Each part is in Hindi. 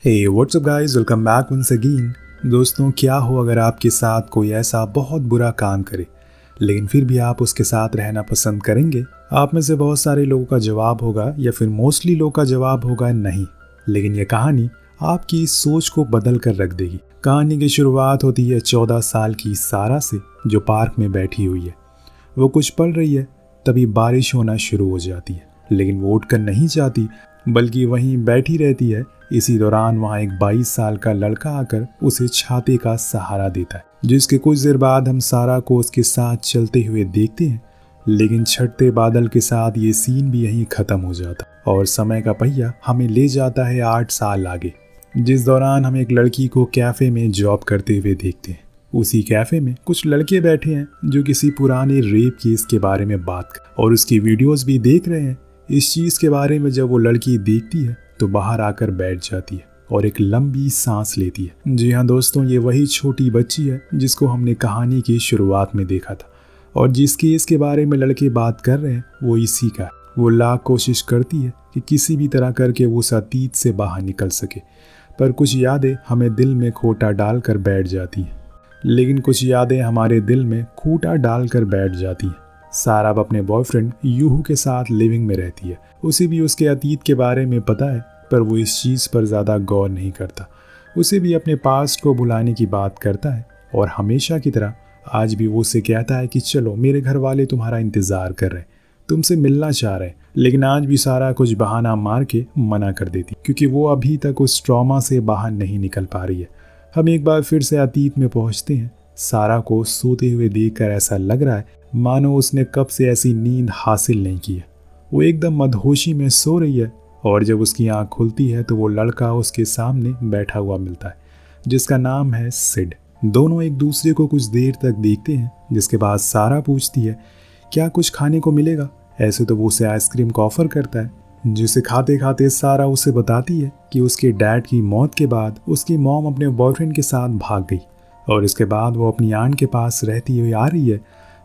हे what's up guys, welcome back once again. दोस्तों, क्या हो अगर आपके साथ कोई ऐसा बहुत बुरा काम करे लेकिन फिर भी आप उसके साथ रहना पसंद करेंगे? आप में से बहुत सारे लोगों का जवाब होगा या फिर मोस्टली लोगों का जवाब होगा नहीं। लेकिन यह कहानी आपकी इस सोच को बदल कर रख देगी। कहानी की शुरुआत होती है 14 साल की सारा से, जो पार्क में बैठी हुई है। वो कुछ पढ़ रही है, तभी बारिश होना शुरू हो जाती है। लेकिन वो उठकर नहीं जाती, बल्कि वहीं बैठी रहती है। इसी दौरान वहाँ एक 22 साल का लड़का आकर उसे छाते का सहारा देता है, जिसके कुछ देर बाद हम सारा को उसके साथ चलते हुए देखते हैं। लेकिन छटते बादल के साथ ये सीन भी यहीं खत्म हो जाता और समय का पहिया हमें ले जाता है 8 साल आगे, जिस दौरान हम एक लड़की को कैफे में जॉब करते हुए देखते हैं। उसी कैफे में कुछ लड़के बैठे हैं जो किसी पुराने रेप केस के बारे में बात कर और उसकी वीडियोस भी देख रहे हैं। इस चीज़ के बारे में जब वो लड़की देखती है तो बाहर आकर बैठ जाती है और एक लंबी सांस लेती है। जी हाँ दोस्तों, ये वही छोटी बच्ची है जिसको हमने कहानी की शुरुआत में देखा था और जिस केस के बारे में लड़के बात कर रहे हैं वो इसी का है। वो लाख कोशिश करती है कि किसी भी तरह करके वो उस अतीत से बाहर निकल सके, पर कुछ यादें हमें दिल में खोटा डालकर बैठ जाती हैं। लेकिन कुछ यादें हमारे दिल में खूंटा डालकर बैठ जाती हैं। सारा अब अपने बॉयफ्रेंड यूहू के साथ लिविंग में रहती है। उसे भी उसके अतीत के बारे में पता है, पर वो इस चीज़ पर ज़्यादा गौर नहीं करता। उसे भी अपने पास्ट को भुलाने की बात करता है और हमेशा की तरह आज भी वो उसे कहता है कि चलो, मेरे घर वाले तुम्हारा इंतज़ार कर रहे हैं, तुमसे मिलना चाह रहे हैं। लेकिन आज भी सारा कुछ बहाना मार के मना कर देती, क्योंकि वो अभी तक उस ट्रॉमा से बाहर नहीं निकल पा रही है। हम एक बार फिर से अतीत में पहुँचते हैं। सारा को सोते हुए देखकर ऐसा लग रहा है मानो उसने कब से ऐसी नींद हासिल नहीं की है। वो एकदम मदहोशी में सो रही है और जब उसकी आंख खुलती है तो वो लड़का उसके सामने बैठा हुआ मिलता है, जिसका नाम है सिड। दोनों एक दूसरे को कुछ देर तक देखते हैं, जिसके बाद सारा पूछती है क्या कुछ खाने को मिलेगा। ऐसे तो वो उसे आइसक्रीम का ऑफर करता है, जिसे खाते खाते सारा उसे बताती है कि उसके डैड की मौत के बाद उसकी मॉम अपने बॉयफ्रेंड के साथ भाग गई और इसके बाद वो अपनी आंट के पास रहती हुई आ रही है।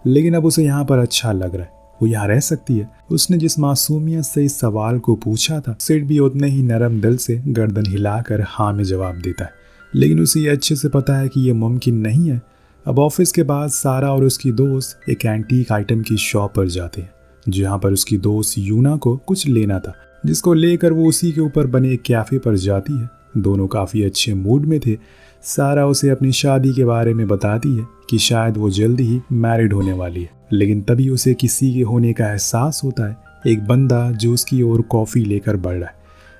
लेकिन अब उसे यहाँ पर अच्छा लग रहा है, वो यहाँ रह सकती है। उसने जिस मासूमियत से इस सवाल को पूछा था, सिड भी उतने ही नरम दिल से गर्दन हिलाकर हाँ में जवाब देता है। लेकिन उसे ये अच्छे से पता है कि ये मुमकिन नहीं है। अब ऑफिस के बाद सारा और उसकी दोस्त एक एंटीक आइटम की शॉप पर जाते हैं, जहाँ पर उसकी दोस्त यूना को कुछ लेना था, जिसको लेकर वो उसी के ऊपर बने एक कैफे पर जाती है। दोनों काफ़ी अच्छे मूड में थे। सारा उसे अपनी शादी के बारे में बताती है कि शायद वो जल्दी ही मैरिड होने वाली है। लेकिन तभी उसे किसी के होने का एहसास होता है, एक बंदा जो उसकी ओर कॉफ़ी लेकर बढ़ रहा है।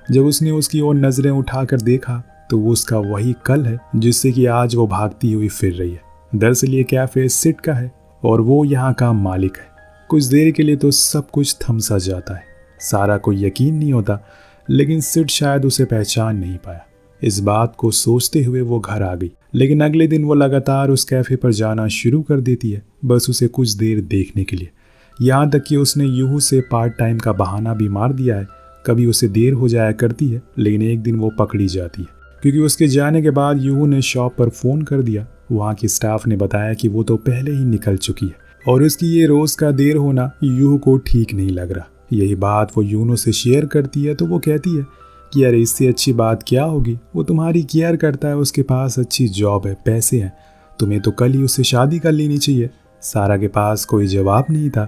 जब उसने उसकी ओर नज़रें उठाकर देखा तो वो उसका वही कल है जिससे कि आज वो भागती हुई फिर रही है। दरअसल ये कैफ़े सिड का है और वो यहाँ का मालिक है। कुछ देर के लिए तो सब कुछ थम सा जाता है। सारा को यकीन नहीं होता, लेकिन सिड शायद उसे पहचान नहीं पाया। इस बात को सोचते हुए वो घर आ गई। लेकिन अगले दिन वो लगातार उस कैफे पर जाना शुरू कर देती है, बस उसे कुछ देर देखने के लिए। यहाँ तक कि उसने यूहू से पार्ट टाइम का बहाना भी मार दिया है। कभी उसे देर हो जाया करती है, लेकिन एक दिन वो पकड़ी जाती है, क्योंकि उसके जाने के बाद यूहू ने शॉप पर फ़ोन कर दिया। वहाँ के स्टाफ ने बताया कि वो तो पहले ही निकल चुकी है और उसकी ये रोज़ का देर होना यूहू को ठीक नहीं लग रहा। यही बात वो यूनो से शेयर करती है तो वो कहती है कि अरे इससे अच्छी बात क्या होगी, वो तुम्हारी केयर करता है, उसके पास अच्छी जॉब है, पैसे हैं, तुम्हें तो कल ही उससे शादी कर लेनी चाहिए। सारा के पास कोई जवाब नहीं था।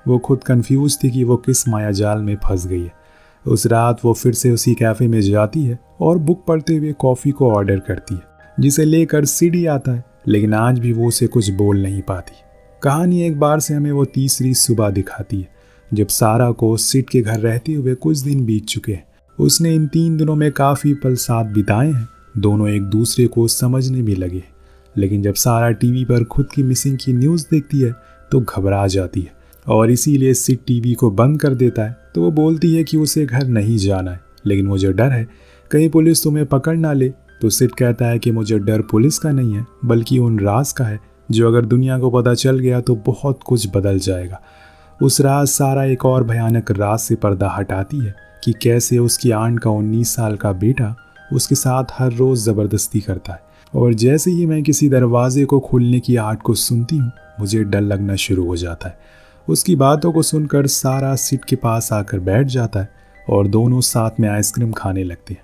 वो खुद कंफ्यूज थी कि वो किस मायाजाल में फंस गई है। उस रात वो फिर से उसी कैफ़े में जाती है और बुक पढ़ते हुए कॉफ़ी को ऑर्डर करती है, जिसे लेकर सीडी आता है। लेकिन आज भी वो उसे कुछ बोल नहीं पाती। कहानी एक बार से हमें वो तीसरी सुबह दिखाती है, जब सारा को सिड के घर रहते हुए कुछ दिन बीत चुके हैं। उसने इन 3 दिनों में काफ़ी पल साथ बिताए हैं। दोनों एक दूसरे को समझने भी लगे। लेकिन जब सारा टीवी पर खुद की मिसिंग की न्यूज़ देखती है तो घबरा जाती है और इसीलिए सिड टीवी को बंद कर देता है। तो वो बोलती है कि उसे घर नहीं जाना है, लेकिन मुझे डर है कहीं पुलिस तुम्हें पकड़ ना ले। तो सिड कहता है कि मुझे डर पुलिस का नहीं है, बल्कि उन राज का है जो अगर दुनिया को पता चल गया तो बहुत कुछ बदल जाएगा। उस रात सारा एक और भयानक राज से पर्दा हटाती है कि कैसे उसकी आंट का 19 साल का बेटा उसके साथ हर रोज़ ज़बरदस्ती करता है। और जैसे ही मैं किसी दरवाजे को खोलने की आवाज़ को सुनती हूँ, मुझे डर लगना शुरू हो जाता है। उसकी बातों को सुनकर सारा सिड के पास आकर बैठ जाता है और दोनों साथ में आइसक्रीम खाने लगते हैं।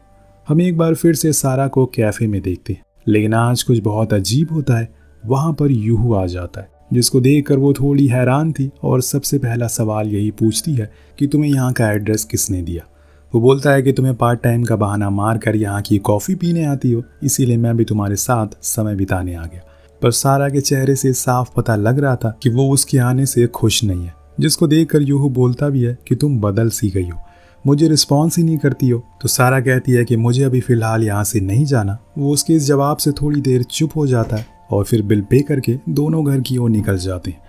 हम एक बार फिर से सारा को कैफे में देखते हैं, लेकिन आज कुछ बहुत अजीब होता है। वहां पर यूहू आ जाता है, जिसको देखकर वो थोड़ी हैरान थी और सबसे पहला सवाल यही पूछती है कि तुम्हें यहाँ का एड्रेस किसने दिया। वो बोलता है कि तुम्हें पार्ट टाइम का बहाना मार कर यहाँ की कॉफ़ी पीने आती हो, इसीलिए मैं भी तुम्हारे साथ समय बिताने आ गया। पर सारा के चेहरे से साफ पता लग रहा था कि वो उसके आने से खुश नहीं है, जिसको देखकर यूहू बोलता भी है कि तुम बदल सी गई हो, मुझे रिस्पॉन्स ही नहीं करती हो। तो सारा कहती है कि मुझे अभी फ़िलहाल यहाँ से नहीं जाना। वो उसके इस जवाब से थोड़ी देर चुप हो जाता है और फिर बिल पे करके दोनों घर की ओर निकल जाते हैं।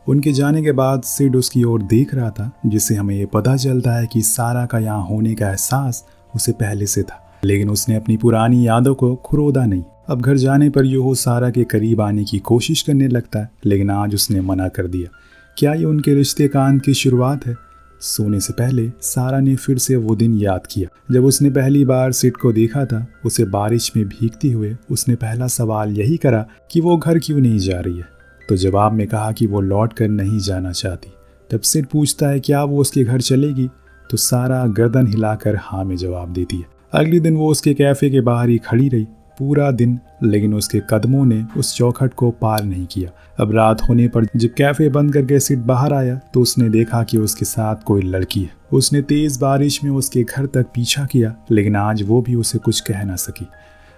उनके जाने के बाद सिड उसकी ओर देख रहा था, जिससे हमें ये पता चलता है कि सारा का यहाँ होने का एहसास उसे पहले से था, लेकिन उसने अपनी पुरानी यादों को खुरोदा नहीं। अब घर जाने पर यूहू सारा के करीब आने की कोशिश करने लगता है, लेकिन आज उसने मना कर दिया। क्या ये उनके रिश्ते का अंत की शुरुआत है? सोने से पहले सारा ने फिर से वो दिन याद किया जब उसने पहली बार सिड को देखा था। उसे बारिश में भीगती हुए उसने पहला सवाल यही करा कि वो घर क्यों नहीं जा रही है, तो जवाब में कहा कि वो लौट कर नहीं जाना चाहती। तब सिड पूछता है क्या वो उसके घर चलेगी, तो सारा गर्दन हिलाकर हाँ में जवाब देती है। अगले दिन वो उसके कैफे के बाहर ही खड़ी रही पूरा दिन, लेकिन उसके कदमों ने उस चौखट को पार नहीं किया। अब रात होने पर जब कैफे बंद करके सिड बाहर आया तो उसने देखा कि उसके साथ कोई लड़की है। उसने तेज बारिश में उसके घर तक पीछा किया, लेकिन आज वो भी उसे कुछ कह ना सकी।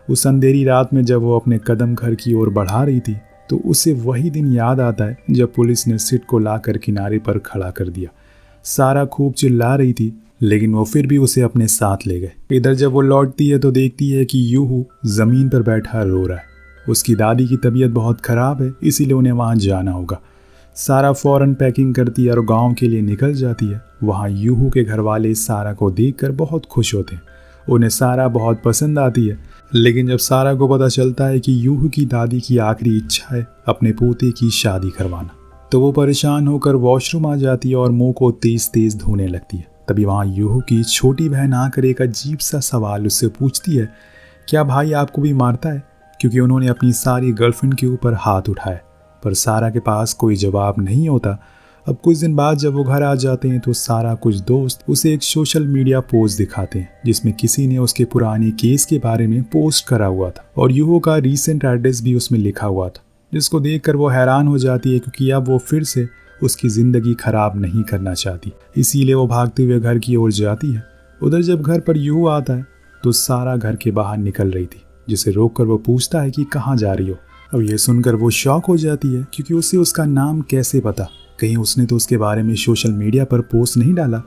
उस अंधेरी रात में जब वो अपने कदम घर की ओर बढ़ा रही थी तो उसे वही दिन याद आता है जब पुलिस ने सिड को लाकर किनारे पर खड़ा कर दिया। सारा खूब चिल्ला रही थी, लेकिन वो फिर भी उसे अपने साथ ले गए। इधर जब वो लौटती है तो देखती है कि यूहू जमीन पर बैठा रो रहा है। उसकी दादी की तबीयत बहुत खराब है, इसीलिए उन्हें वहाँ जाना होगा। सारा फौरन पैकिंग करती है और गांव के लिए निकल जाती है। वहाँ यूहू के घर वाले सारा को देखकर बहुत खुश होते हैं। उन्हें सारा बहुत पसंद आती है, लेकिन जब सारा को पता चलता है कि यूहू की दादी की आखिरी इच्छा है अपने पोते की शादी करवाना, तो वो परेशान होकर वॉशरूम आ जाती है और मुंह को तेज तेज धोने लगती है। तभी वहाँ यूहू की छोटी बहन आकर एक अजीब सा सवाल उससे पूछती है, क्या भाई आपको भी मारता है? क्योंकि उन्होंने अपनी सारी गर्लफ्रेंड के ऊपर हाथ उठाया। पर सारा के पास कोई जवाब नहीं होता। अब कुछ दिन बाद जब वो घर आ जाते हैं तो सारा कुछ दोस्त उसे एक सोशल मीडिया पोस्ट दिखाते हैं, जिसमें किसी ने उसके पुराने केस के बारे में पोस्ट करा हुआ था और यूहू का रीसेंट एड्रेस भी उसमें लिखा हुआ था, जिसको देखकर वो हैरान हो जाती है, क्योंकि अब वो फिर से उसकी ज़िंदगी खराब नहीं करना चाहती। इसीलिए वो भागते हुए घर की ओर जाती है। उधर जब घर पर यूहू आता है तो सारा घर के बाहर निकल रही थी, जिसे रोककर वो पूछता है कि कहाँ जा रही हो। अब ये सुनकर वो शॉक हो जाती है, क्योंकि उसे उसका नाम कैसे पता? कहीं उसने तो उसके बारे में सोशल मीडिया पर पोस्ट नहीं डाला।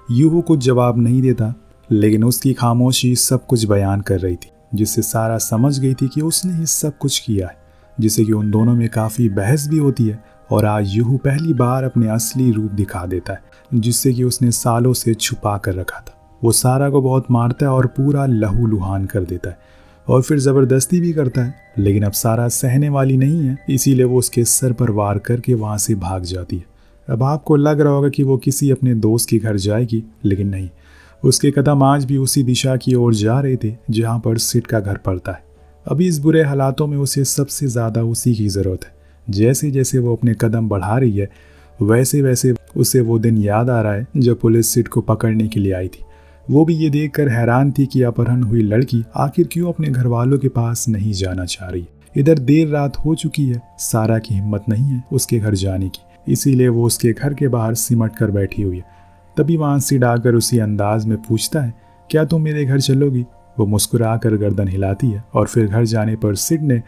यूहू कुछ जवाब नहीं देता, लेकिन उसकी खामोशी सब कुछ बयान कर रही थी, जिससे सारा समझ गई थी कि उसने ही सब कुछ किया है, जिससे कि उन दोनों में काफ़ी बहस भी होती है। और आज यूहू पहली बार अपने असली रूप दिखा देता है, जिससे कि उसने सालों से छुपा कर रखा था। वो सारा को बहुत मारता है और पूरा लहू लुहान कर देता है और फिर ज़बरदस्ती भी करता है, लेकिन अब सारा सहने वाली नहीं है, इसीलिए वो उसके सर पर वार करके वहाँ से भाग जाती है। अब आपको लग रहा होगा कि वो किसी अपने दोस्त के घर जाएगी, लेकिन नहीं, उसके कदम आज भी उसी दिशा की ओर जा रहे थे जहाँ पर सिड का घर पड़ता है। अभी इस बुरे हालातों में उसे सबसे ज़्यादा उसी की ज़रूरत है। जैसे जैसे वो अपने कदम बढ़ा रही है, वैसे वैसे उसे वो दिन याद आ रहा है जब पुलिस सिड को पकड़ने के लिए आई थी। वो भी ये देखकर हैरान थी कि अपहरण हुई लड़की आखिर क्यों अपने घर वालों के पास नहीं जाना चाह रही। इधर देर रात हो चुकी है, सारा की हिम्मत नहीं है उसके घर जाने की, इसीलिए वो उसके घर के बाहर सिमट कर बैठी हुई है। तभी वहाँ सिड आकर उसी अंदाज में पूछता है, क्या तुम मेरे घर चलोगी? वो मुस्कुरा कर गर्दन हिलाती है और फिर घर जाने पर सिड ने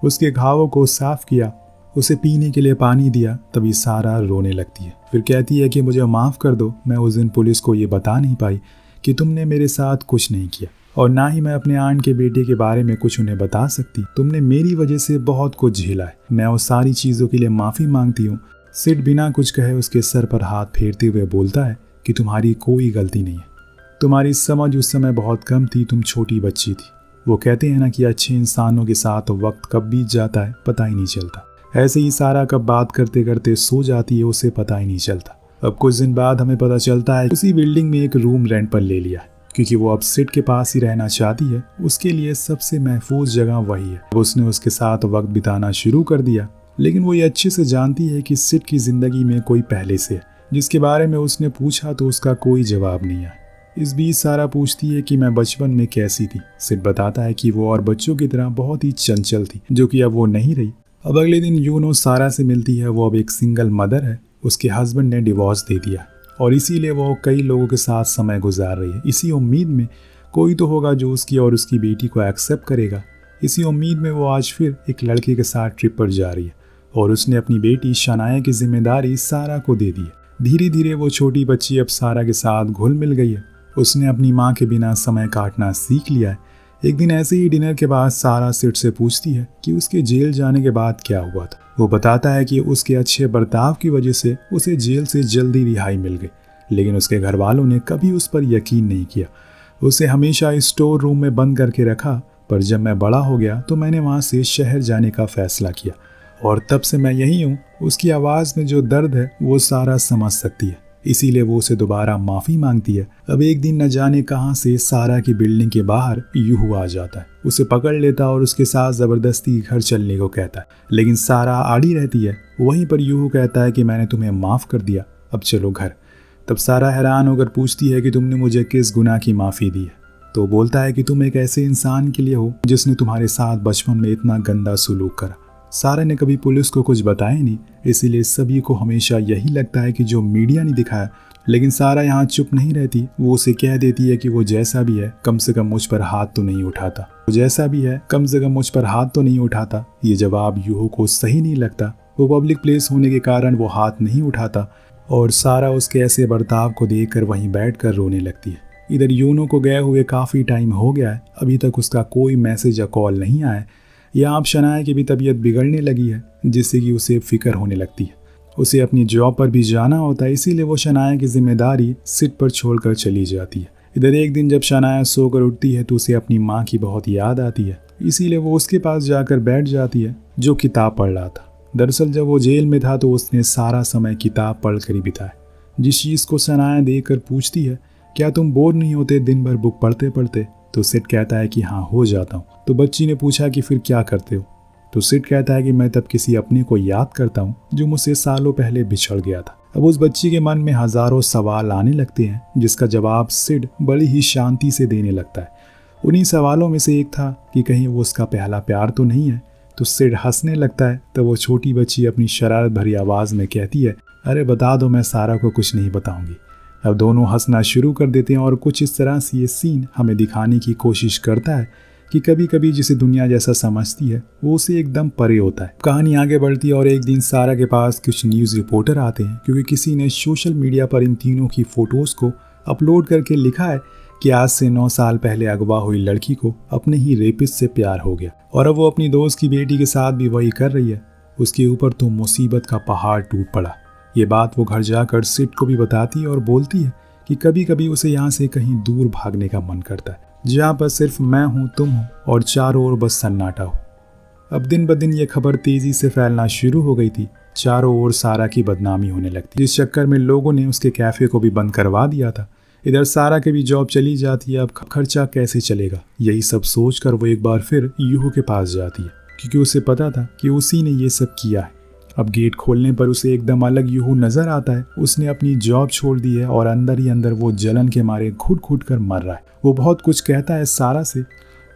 उसके घावों को साफ किया, उसे पीने के लिए पानी दिया। तभी सारा रोने लगती है, फिर कहती है कि मुझे माफ़ कर दो, मैं उस दिन पुलिस को ये बता नहीं पाई कि तुमने मेरे साथ कुछ नहीं किया, और ना ही मैं अपने आंट के बेटे के बारे में कुछ उन्हें बता सकती। तुमने मेरी वजह से बहुत कुछ झेला है, मैं उस सारी चीज़ों के लिए माफ़ी मांगती हूँ। सिड बिना कुछ कहे उसके सर पर हाथ फेरते हुए बोलता है कि तुम्हारी कोई गलती नहीं है, तुम्हारी समझ उस समय बहुत कम थी, तुम छोटी बच्ची थी। वो कहते हैं ना कि अच्छे इंसानों के साथ वक्त कब बीत जाता है पता ही नहीं चलता। ऐसे ही सारा कब बात करते करते सो जाती है, उसे पता ही नहीं चलता। अब कुछ दिन बाद हमें पता चलता है उसी बिल्डिंग में एक रूम रेंट पर ले लिया, क्योंकि वो अब सिड के पास ही रहना चाहती है। उसके लिए सबसे महफूज जगह वही है। उसने उसके साथ वक्त बिताना शुरू कर दिया, लेकिन वो ये अच्छे से जानती है कि सिड की जिंदगी में कोई पहले से है, जिसके बारे में उसने पूछा तो उसका कोई जवाब नहीं है। इस बीच सारा पूछती है कि मैं बचपन में कैसी थी। सिड बताता है कि वो और बच्चों की तरह बहुत ही चंचल थी, जो कि अब वो नहीं रही। अब अगले दिन यूनो सारा से मिलती है। वो अब एक सिंगल मदर है, उसके हस्बैंड ने डिवोर्स दे दिया और इसीलिए वो कई लोगों के साथ समय गुजार रही है। इसी उम्मीद में कोई तो होगा जो उसकी और उसकी बेटी को एक्सेप्ट करेगा। इसी उम्मीद में वो आज फिर एक लड़के के साथ ट्रिप पर जा रही है और उसने अपनी बेटी शनाया की जिम्मेदारी सारा को दे दी है। धीरे धीरे वो छोटी बच्ची अब सारा के साथ घुल मिल गई है। उसने अपनी माँ के बिना समय काटना सीख लिया है। एक दिन ऐसे ही डिनर के बाद सारा सिड से पूछती है कि उसके जेल जाने के बाद क्या हुआ था। वो बताता है कि उसके अच्छे बर्ताव की वजह से उसे जेल से जल्दी रिहाई मिल गई, लेकिन उसके घर वालों ने कभी उस पर यकीन नहीं किया। उसे हमेशा स्टोर रूम में बंद करके रखा, पर जब मैं बड़ा हो गया तो मैंने वहाँ से शहर जाने का फैसला किया और तब से मैं यही हूँ। उसकी आवाज़ में जो दर्द है वो सारा समझ सकती है, इसीलिए वो उसे दोबारा माफ़ी मांगती है। अब एक दिन न जाने कहाँ से सारा की बिल्डिंग के बाहर यूहू आ जाता है, उसे पकड़ लेता और उसके साथ ज़बरदस्ती घर चलने को कहता है, लेकिन सारा आड़ी रहती है। वहीं पर यूहू कहता है कि मैंने तुम्हें माफ़ कर दिया, अब चलो घर। तब सारा हैरान होकर पूछती है कि तुमने मुझे किस गुनाह की माफ़ी दी है। तो बोलता है कि तुम एक ऐसे इंसान के लिए हो जिसने तुम्हारे साथ बचपन में इतना गंदा सलूक करा। सारा ने कभी पुलिस को कुछ बताया नहीं, इसीलिए सभी को हमेशा यही लगता है कि जो मीडिया ने दिखाया। लेकिन सारा यहाँ चुप नहीं रहती। वो उसे कह देती है कि वो जैसा भी है कम से कम मुझ पर हाथ तो नहीं उठाता, वो जैसा भी है कम से कम मुझ पर हाथ तो नहीं उठाता। ये जवाब यूहो को सही नहीं लगता। वो पब्लिक प्लेस होने के कारण वो हाथ नहीं उठाता और सारा उसके ऐसे बर्ताव को देखकर वहीं बैठकर रोने लगती है। इधर यूनो को गए हुए काफ़ी टाइम हो गया है, अभी तक उसका कोई मैसेज या कॉल नहीं आया। यहाँ अब शनाया की भी तबीयत बिगड़ने लगी है, जिससे कि उसे फिक्र होने लगती है। उसे अपनी जॉब पर भी जाना होता है, इसीलिए वो शनाया की जिम्मेदारी सिड पर छोड़कर चली जाती है। इधर एक दिन जब शनाया सोकर उठती है तो उसे अपनी माँ की बहुत याद आती है, इसीलिए वो उसके पास जाकर बैठ जाती है, जो किताब पढ़ रहा था। दरअसल जब वो जेल में था तो उसने सारा समय किताब पढ़कर ही बिताया। जिस चीज़ को शनाया देखकर पूछती है, क्या तुम बोर नहीं होते दिन भर बुक पढ़ते पढ़ते? तो सिड कहता है कि हाँ, हो जाता हूँ। तो बच्ची ने पूछा कि फिर क्या करते हो? तो सिड कहता है कि मैं तब किसी अपने को याद करता हूँ जो मुझसे सालों पहले बिछड़ गया था। अब उस बच्ची के मन में हजारों सवाल आने लगते हैं, जिसका जवाब सिड बड़ी ही शांति से देने लगता है। उन्हीं सवालों में से एक था कि कहीं वो उसका पहला प्यार तो नहीं है। तो सिड हंसने लगता है। तो वो छोटी बच्ची अपनी शरारत भरी आवाज़ में कहती है, अरे बता दो, मैं सारा को कुछ नहीं बताऊंगी। अब दोनों हंसना शुरू कर देते हैं और कुछ इस तरह से ये सीन हमें दिखाने की कोशिश करता है कि कभी कभी जिसे दुनिया जैसा समझती है वो उसे एकदम परे होता है। कहानी आगे बढ़ती है और एक दिन सारा के पास कुछ न्यूज़ रिपोर्टर आते हैं, क्योंकि किसी ने सोशल मीडिया पर इन तीनों की फ़ोटोज़ को अपलोड करके लिखा है कि आज से 9 साल पहले अगवा हुई लड़की को अपने ही रेपिस्ट से प्यार हो गया और अब वो अपनी दोस्त की बेटी के साथ भी वही कर रही है। उसके ऊपर तो मुसीबत का पहाड़ टूट पड़ा। ये बात वो घर जाकर सिड को भी बताती है और बोलती है कि कभी कभी उसे यहाँ से कहीं दूर भागने का मन करता है, जहाँ पर सिर्फ मैं हूँ, तुम हो और चारों ओर बस सन्नाटा हो। अब दिन ब दिन ये खबर तेजी से फैलना शुरू हो गई थी। चारों ओर सारा की बदनामी होने लगती, जिस चक्कर में लोगों ने उसके कैफे को भी बंद करवा दिया था। इधर सारा की भी जॉब चली जाती है। अब खर्चा कैसे चलेगा, यही सब सोचकर वो एक बार फिर यूहू के पास जाती है, क्योंकि उसे पता था कि उसी ने ये सब किया है। अब गेट खोलने पर उसे एकदम अलग यूहू नजर आता है। उसने अपनी जॉब छोड़ दी है और अंदर ही अंदर वो जलन के मारे घुट घुट कर मर रहा है। वो बहुत कुछ कहता है सारा से,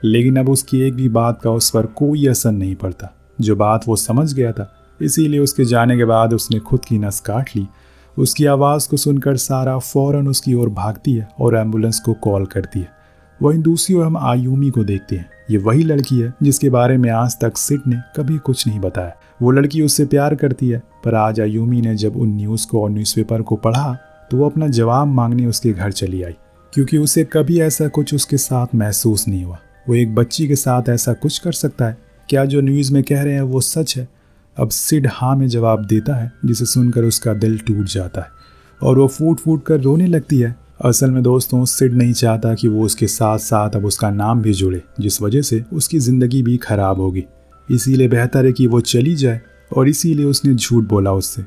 लेकिन अब उसकी एक भी बात का उस पर कोई असर नहीं पड़ता। जो बात वो समझ गया था, इसीलिए उसके जाने के बाद उसने खुद की नस काट ली। उसकी आवाज़ को सुनकर सारा फौरन उसकी ओर भागती है और एम्बुलेंस को कॉल करती है। वहीं दूसरी ओर हम आयुमी को देखते हैं। ये वही लड़की है जिसके बारे में आज तक सिड ने कभी कुछ नहीं बताया। वो लड़की उससे प्यार करती है, पर आज आयुमी ने जब उन न्यूज़ को और न्यूज़पेपर को पढ़ा तो वो अपना जवाब मांगने उसके घर चली आई, क्योंकि उसे कभी ऐसा कुछ उसके साथ महसूस नहीं हुआ। वो एक बच्ची के साथ ऐसा कुछ कर सकता है? क्या जो न्यूज़ में कह रहे हैं वो सच है? अब सिड हाँ में जवाब देता है, जिसे सुनकर उसका दिल टूट जाता है और वो फूट फूट कर रोने लगती है। असल में दोस्तों, सिड नहीं चाहता कि वो उसके साथ साथ अब उसका नाम भी जुड़े, जिस वजह से उसकी ज़िंदगी भी खराब होगी। इसीलिए बेहतर है कि वो चली जाए और इसीलिए उसने झूठ बोला उससे।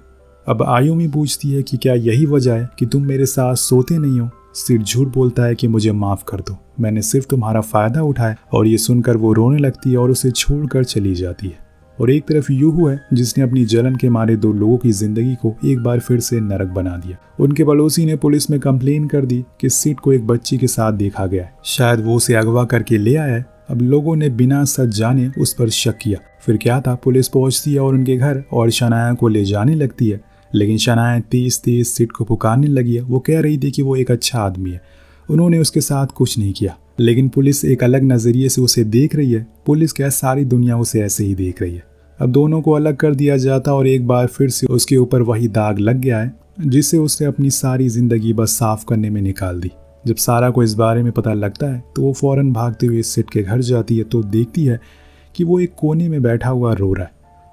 अब आयुमी पूछती है कि क्या यही वजह है कि तुम मेरे साथ सोते नहीं हो? सिड झूठ बोलता है कि मुझे माफ़ कर दो, मैंने सिर्फ तुम्हारा फ़ायदा उठाया। और ये सुनकर वो रोने लगती है और उसे छोड़कर चली जाती है। और एक तरफ यूहू है जिसने अपनी जलन के मारे 2 लोगों की जिंदगी को एक बार फिर से नरक बना दिया। उनके पड़ोसी ने पुलिस में कंप्लेन कर दी कि सिड को एक बच्ची के साथ देखा गया है, शायद वो उसे अगवा करके ले आया है। अब लोगों ने बिना सच जाने उस पर शक किया। फिर क्या था, पुलिस पहुंचती है और उनके घर और शनाया को ले जाने लगती है, लेकिन शनाया तेज तेज सिड को पुकारने लगी है। वो कह रही थी कि वो एक अच्छा आदमी है, उन्होंने उसके साथ कुछ नहीं किया। लेकिन पुलिस एक अलग नजरिए से उसे देख रही है। पुलिस क्या, सारी दुनिया उसे ऐसे ही देख रही है। अब दोनों को अलग कर दिया जाता और एक बार फिर से उसके ऊपर वही दाग लग गया है जिससे उसने अपनी सारी जिंदगी बस साफ करने में निकाल दी। जब सारा को इस बारे में पता लगता है तो वो फौरन भागते हुए सिड के घर जाती है तो देखती है कि वो एक कोने में बैठा हुआ रो रहा है।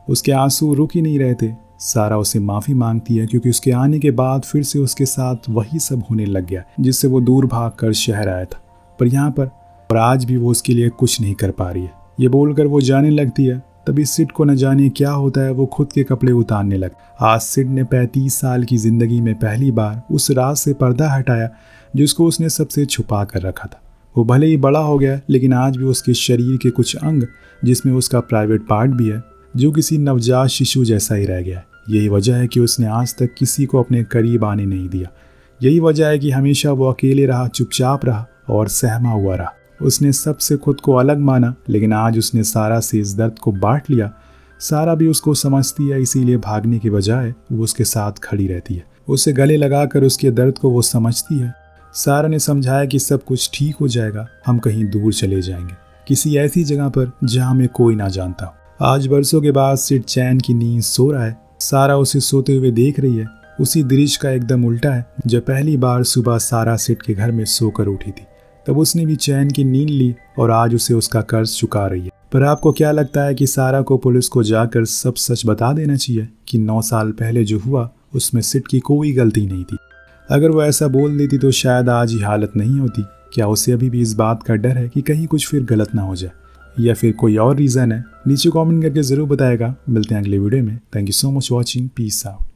उसके आंसू रुक ही नहीं रहे थे। सारा उसे माफी मांगती है क्योंकि उसके आने के बाद फिर से उसके साथ वही सब होने लग गया जिससे वो दूर भागकर शहर आया था। पर यहाँ पर और आज भी वो उसके लिए कुछ नहीं कर पा रही है। ये बोलकर वो जाने लगती है। तभी सिड को न जाने क्या होता है, वो खुद के कपड़े उतारने लगा। आज सिड ने 35 साल की जिंदगी में पहली बार उस राज से पर्दा हटाया जिसको उसने सबसे छुपा कर रखा था। वो भले ही बड़ा हो गया लेकिन आज भी उसके शरीर के कुछ अंग, जिसमें उसका प्राइवेट पार्ट भी है, जो किसी नवजात शिशु जैसा ही रह गया है। यही वजह है कि उसने आज तक किसी को अपने करीब आने नहीं दिया। यही वजह है कि हमेशा वो अकेले रहा, चुपचाप रहा और सहमा हुआ रहा। उसने सबसे खुद को अलग माना, लेकिन आज उसने सारा से इस दर्द को बांट लिया। सारा भी उसको समझती है, इसीलिए भागने के बजाय वो उसके साथ खड़ी रहती है। उसे गले लगाकर उसके दर्द को वो समझती है। सारा ने समझाया कि सब कुछ ठीक हो जाएगा, हम कहीं दूर चले जाएंगे, किसी ऐसी जगह पर जहां हमें कोई ना जानता हो। आज बरसों के बाद सिड चैन की नींद सो रहा है। सारा उसे सोते हुए देख रही है। उसी दृश्य का एकदम उल्टा है। जब पहली बार सुबह सारा सिड के घर में सोकर उठी थी तब उसने भी चैन की नींद ली और आज उसे उसका कर्ज चुका रही है। पर आपको क्या लगता है कि सारा को पुलिस को जाकर सब सच बता देना चाहिए कि 9 साल पहले जो हुआ उसमें सिड की कोई गलती नहीं थी? अगर वो ऐसा बोल देती तो शायद आज ही हालत नहीं होती। क्या उसे अभी भी इस बात का डर है कि कहीं कुछ फिर गलत ना हो जाए, या फिर कोई और रीज़न है? नीचे कमेंट करके ज़रूर बताएगा। मिलते हैं अगले वीडियो में। Thank you so much watching. Peace out.